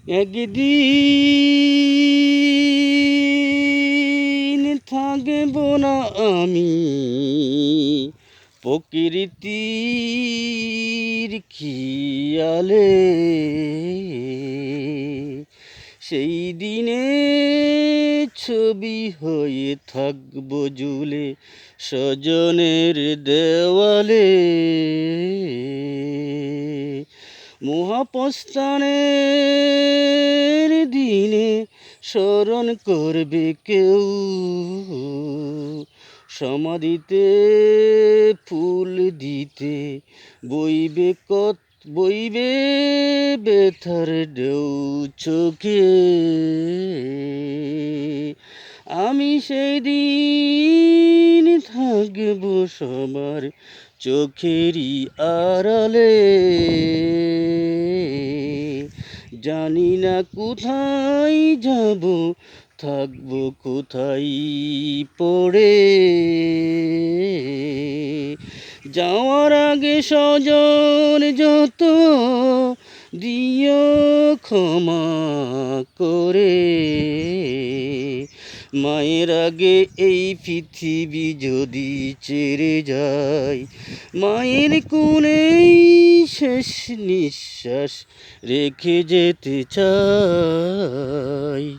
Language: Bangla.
একদিন থাকব না আমি প্রকৃতির খেয়ালে, সেই দিনে ছবি হয়ে থাকব ঝুলে স্বজনের দেওয়ালে। মহাপ্রস্থানের দিনে স্মরণ করবে কেউ, সমাধিতে ফুল দিতে বইবে ব্যথার ঢেউ চোখে। আমি সেই দিন থাকব সবার চোখেরই আড়ালে, জানি না কোথায় যাব, থাকবো কোথায় পড়ে। যাওয়ার আগে স্বজন যত দিও ক্ষমা করে, মায়ের আগে এই পৃথিবী যদি ছেড়ে যায়, মায়ের কোলেই শেষ নিঃশ্বাস রেখে যেতে চাই।